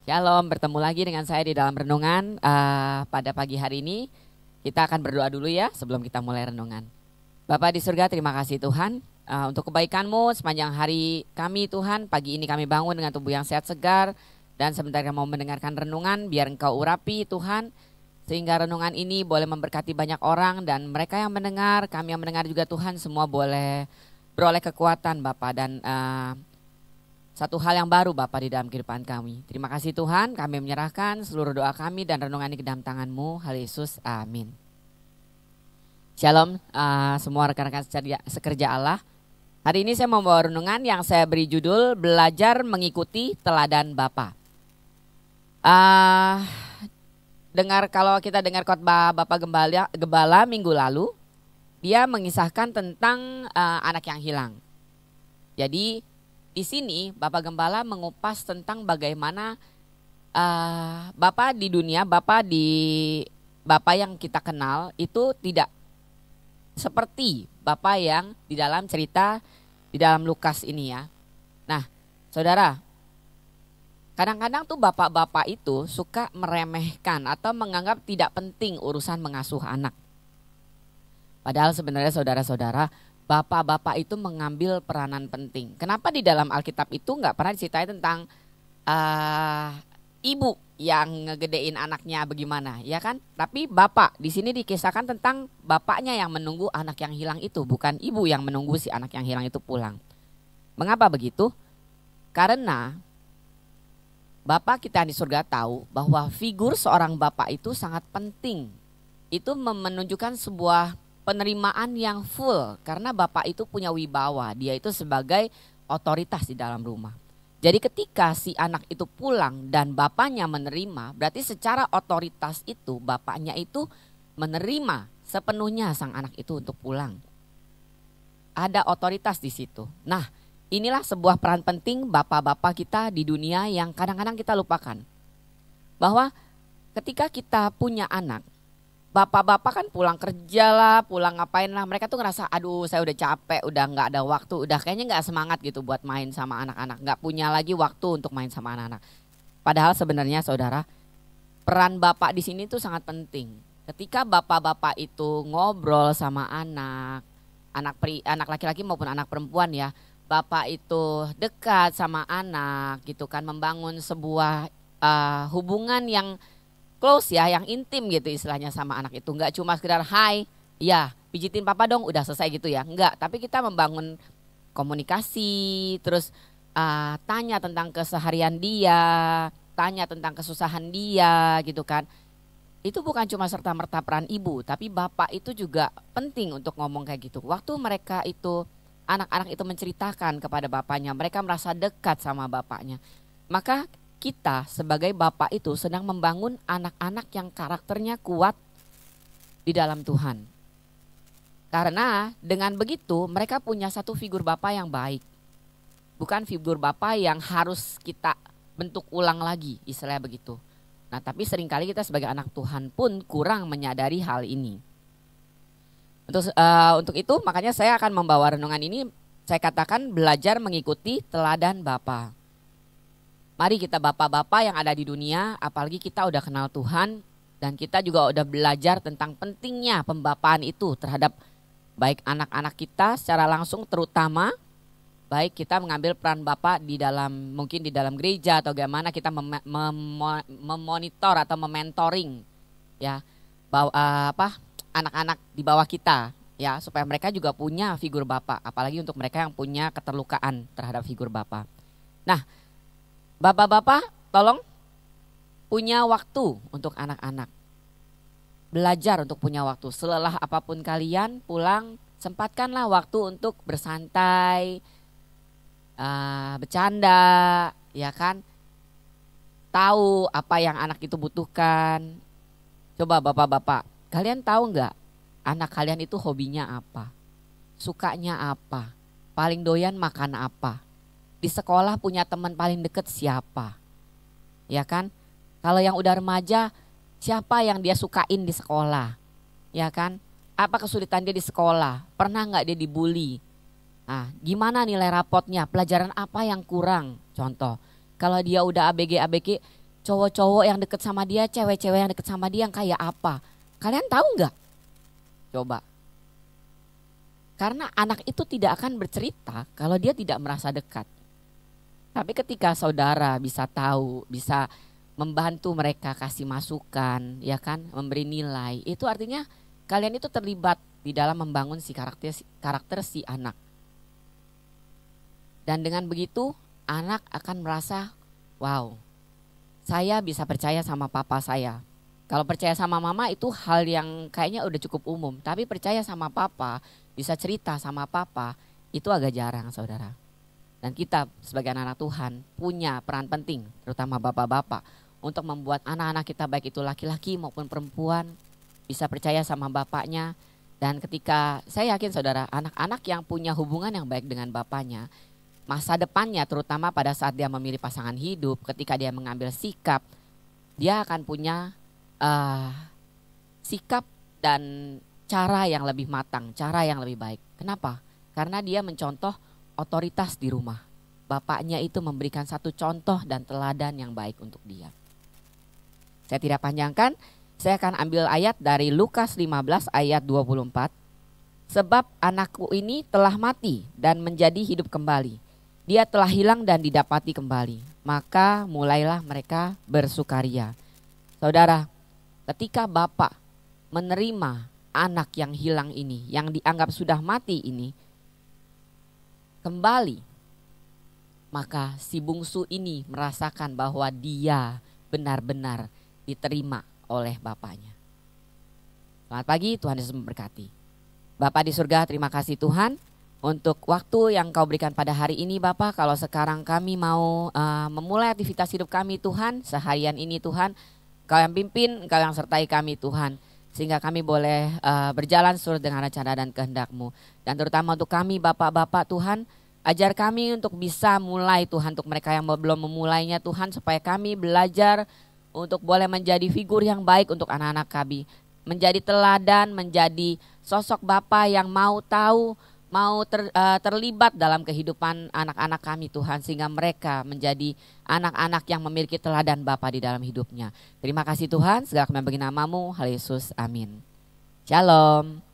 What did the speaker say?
Shalom, bertemu lagi dengan saya di dalam renungan pada pagi hari ini. Kita akan berdoa dulu ya sebelum kita mulai renungan. Bapa di surga, terima kasih Tuhan untuk kebaikan-Mu sepanjang hari kami Tuhan. Pagi ini kami bangun dengan tubuh yang sehat segar dan sebentar mau mendengarkan renungan. Biar Engkau urapi Tuhan, sehingga renungan ini boleh memberkati banyak orang dan mereka yang mendengar, kami yang mendengar juga Tuhan, semua boleh beroleh kekuatan Bapa dan satu hal yang baru Bapa di dalam kehidupan kami. Terima kasih Tuhan, kami menyerahkan seluruh doa kami dan renungan ini ke dalam tangan-Mu. Hal Yesus, amin. Shalom semua rekan-rekan sekerja Allah. Hari ini saya membawa renungan yang saya beri judul Belajar Mengikuti Teladan Bapa. Kalau kita dengar khotbah Bapak Gembala minggu lalu, dia mengisahkan tentang anak yang hilang. Jadi di sini Bapak Gembala mengupas tentang bagaimana Bapak di dunia, Bapak yang kita kenal itu tidak seperti Bapak yang di dalam cerita di dalam Lukas ini ya. Nah, saudara, kadang-kadang tuh bapak-bapak itu suka meremehkan atau menganggap tidak penting urusan mengasuh anak. Padahal sebenarnya saudara-saudara, bapak-bapak itu mengambil peranan penting. Kenapa di dalam Alkitab itu nggak pernah diceritain tentang ibu yang ngegedein anaknya bagaimana, ya kan? Tapi bapak di sini dikisahkan tentang bapaknya yang menunggu anak yang hilang itu, bukan ibu yang menunggu si anak yang hilang itu pulang. Mengapa begitu? Karena Bapak kita di surga tahu bahwa figur seorang bapak itu sangat penting. Itu menunjukkan sebuah penerimaan yang full karena bapak itu punya wibawa, dia itu sebagai otoritas di dalam rumah. Jadi ketika si anak itu pulang dan bapaknya menerima, berarti secara otoritas itu bapaknya itu menerima sepenuhnya sang anak itu untuk pulang. Ada otoritas di situ. Nah, inilah sebuah peran penting bapak-bapak kita di dunia yang kadang-kadang kita lupakan. Bahwa ketika kita punya anak, bapak-bapak kan pulang kerja lah, pulang ngapain lah. Mereka tuh ngerasa aduh saya udah capek, udah gak ada waktu, udah kayaknya gak semangat gitu buat main sama anak-anak. Gak punya lagi waktu untuk main sama anak-anak. Padahal sebenarnya saudara, peran bapak di sini tuh sangat penting. Ketika bapak-bapak itu ngobrol sama anak laki-laki maupun anak perempuan ya. Bapak itu dekat sama anak gitu kan, membangun sebuah hubungan yang close ya, yang intim gitu istilahnya sama anak itu. Enggak cuma sekedar hai, ya pijitin papa dong udah selesai gitu ya. Enggak, tapi kita membangun komunikasi, terus tanya tentang keseharian dia, tanya tentang kesusahan dia gitu kan. Itu bukan cuma serta-merta peran ibu, tapi bapak itu juga penting untuk ngomong kayak gitu. Waktu mereka itu, anak-anak itu menceritakan kepada bapaknya, mereka merasa dekat sama bapaknya. Maka kita sebagai bapak itu sedang membangun anak-anak yang karakternya kuat di dalam Tuhan. Karena dengan begitu mereka punya satu figur bapak yang baik. Bukan figur bapak yang harus kita bentuk ulang lagi, istilahnya begitu. Nah, tapi seringkali kita sebagai anak Tuhan pun kurang menyadari hal ini. Untuk itu makanya saya akan membawa renungan ini, saya katakan belajar mengikuti teladan Bapa. Mari kita bapak-bapak yang ada di dunia, apalagi kita udah kenal Tuhan dan kita juga udah belajar tentang pentingnya pembapaan itu terhadap baik anak-anak kita secara langsung, terutama baik kita mengambil peran bapak di dalam, mungkin di dalam gereja atau bagaimana kita memonitor atau mementoring ya anak-anak di bawah kita ya, supaya mereka juga punya figur bapak, apalagi untuk mereka yang punya keterlukaan terhadap figur bapak. Nah, bapak-bapak tolong punya waktu untuk anak-anak. Belajar untuk punya waktu. Selelah apapun kalian pulang, sempatkanlah waktu untuk bersantai, bercanda, ya kan? Tahu apa yang anak itu butuhkan. Coba bapak-bapak, kalian tahu nggak anak kalian itu hobinya apa? Sukanya apa? Paling doyan makan apa? Di sekolah punya teman paling deket siapa? Ya kan? Kalau yang udah remaja, siapa yang dia sukain di sekolah? Ya kan? Apa kesulitan dia di sekolah? Pernah nggak dia dibully? Nah, gimana nilai rapotnya? Pelajaran apa yang kurang? Contoh, kalau dia udah ABG cowok-cowok yang deket sama dia, cewek-cewek yang deket sama dia yang kayak apa? Kalian tahu nggak? Coba. Karena anak itu tidak akan bercerita kalau dia tidak merasa dekat. Tapi ketika saudara bisa tahu, bisa membantu mereka, kasih masukan, ya kan, memberi nilai, itu artinya kalian itu terlibat di dalam membangun si karakter si anak. Dan dengan begitu anak akan merasa, wow, saya bisa percaya sama papa saya. Kalau percaya sama mama itu hal yang kayaknya udah cukup umum. Tapi percaya sama papa, bisa cerita sama papa, itu agak jarang saudara. Dan kita sebagai anak-anak Tuhan punya peran penting, terutama bapak-bapak, untuk membuat anak-anak kita baik itu laki-laki maupun perempuan bisa percaya sama bapaknya. Dan ketika saya yakin saudara, anak-anak yang punya hubungan yang baik dengan bapaknya, masa depannya terutama pada saat dia memilih pasangan hidup, ketika dia mengambil sikap, dia akan punya sikap dan cara yang lebih matang, cara yang lebih baik. Kenapa? Karena dia mencontoh otoritas di rumah. Bapaknya itu memberikan satu contoh dan teladan yang baik untuk dia. Saya tidak panjangkan, saya akan ambil ayat dari Lukas 15 ayat 24. Sebab anakku ini telah mati dan menjadi hidup kembali. Dia telah hilang dan didapati kembali. Maka mulailah mereka bersukaria. Saudara, ketika bapak menerima anak yang hilang ini, yang dianggap sudah mati ini, kembali, maka si bungsu ini merasakan bahwa dia benar-benar diterima oleh bapaknya. Selamat pagi, Tuhan Yesus memberkati. Bapak di surga, terima kasih Tuhan untuk waktu yang Kau berikan pada hari ini Bapak. Kalau sekarang kami mau memulai aktivitas hidup kami Tuhan, seharian ini Tuhan, Kau yang pimpin, Kau yang sertai kami Tuhan. Sehingga kami boleh berjalan sesuai dengan rencana dan kehendak-Mu. Dan terutama untuk kami Bapak-Bapak Tuhan, ajar kami untuk bisa mulai Tuhan, untuk mereka yang belum memulainya Tuhan, supaya kami belajar untuk boleh menjadi figur yang baik untuk anak-anak kami. Menjadi teladan, menjadi sosok Bapa yang mau tahu, mau terlibat dalam kehidupan anak-anak kami Tuhan. Sehingga mereka menjadi anak-anak yang memiliki teladan Bapa di dalam hidupnya. Terima kasih Tuhan, segala kami bagi nama-Mu, Hal Yesus, amin. Shalom.